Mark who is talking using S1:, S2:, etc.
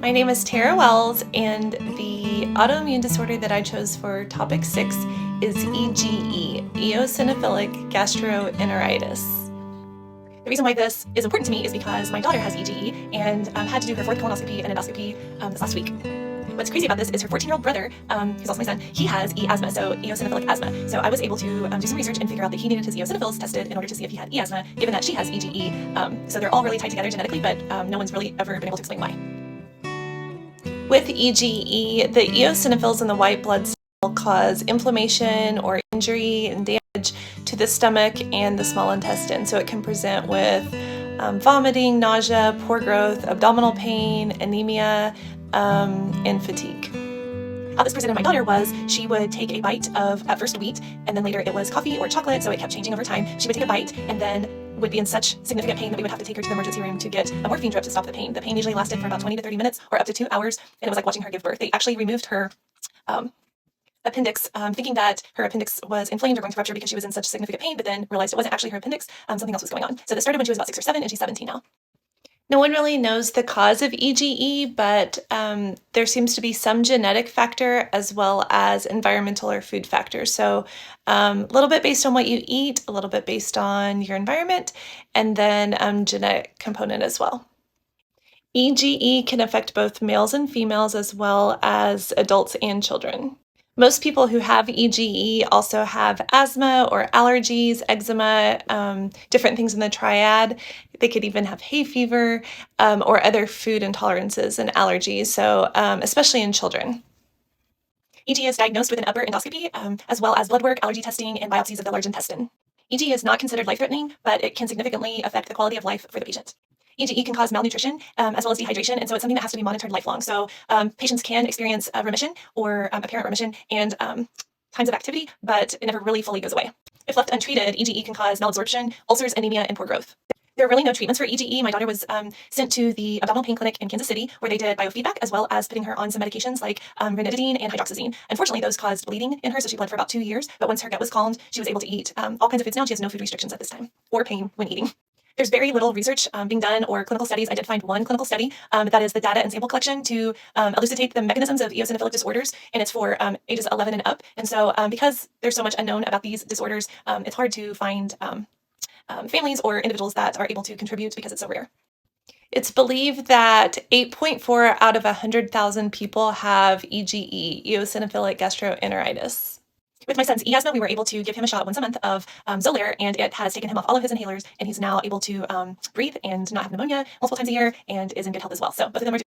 S1: My name is Tara Wells, and the autoimmune disorder that I chose for topic 6 is EGE, Eosinophilic Gastroenteritis. The reason why this is important to me is because my daughter has EGE and had to do her 4th colonoscopy and endoscopy this last week. What's crazy about this is her 14-year-old brother, who's also my son, he has asthma, so eosinophilic asthma. So I was able to do some research and figure out that he needed his eosinophils tested in order to see if he had asthma, given that she has EGE. So they're all really tied together genetically, but no one's really ever been able to explain why. With EGE, the eosinophils in the white blood cell cause inflammation or injury and damage to the stomach and the small intestine. So it can present with vomiting, nausea, poor growth, abdominal pain, anemia, and fatigue. How this presented my daughter was she would take a bite of, at first, wheat, and then later it was coffee or chocolate, so it kept changing over time. She would take a bite and then would be in such significant pain that we would have to take her to the emergency room to get a morphine drip to stop the pain. The pain usually lasted for about 20 to 30 minutes or up to 2 hours, and it was like watching her give birth. They actually removed her appendix, thinking that her appendix was inflamed or going to rupture because she was in such significant pain, but then realized it wasn't actually her appendix, something else was going on. So this started when she was about 6 or 7, and she's 17 now. No one really knows the cause of EGE, but there seems to be some genetic factor as well as environmental or food factors. So a little bit based on what you eat, a little bit based on your environment, and then genetic component as well. EGE can affect both males and females as well as adults and children. Most people who have EGE also have asthma or allergies, eczema, different things in the triad. They could even have hay fever or other food intolerances and allergies, so especially in children. EGE is diagnosed with an upper endoscopy, as well as blood work, allergy testing, and biopsies of the large intestine. EGE is not considered life-threatening, but it can significantly affect the quality of life for the patient. EGE can cause malnutrition as well as dehydration, and so it's something that has to be monitored lifelong. So patients can experience remission or apparent remission and times of activity, but it never really fully goes away. If left untreated, EGE can cause malabsorption, ulcers, anemia, and poor growth. There are really no treatments for EGE. My daughter was sent to the abdominal pain clinic in Kansas City, where they did biofeedback as well as putting her on some medications like ranitidine and hydroxyzine. Unfortunately, those caused bleeding in her, so she bled for about 2 years. But once her gut was calmed, she was able to eat all kinds of foods now. She has no food restrictions at this time or pain when eating. There's very little research being done or clinical studies. I did find one clinical study that is the data and sample collection to elucidate the mechanisms of eosinophilic disorders, and it's for ages 11 and up. And so because there's so much unknown about these disorders, it's hard to find families or individuals that are able to contribute because it's so rare. It's believed that 8.4 out of 100,000 people have EGE, eosinophilic gastroenteritis. With my son's asthma, we were able to give him a shot once a month of Xolair, and it has taken him off all of his inhalers, and he's now able to breathe and not have pneumonia multiple times a year and is in good health as well. So both of them are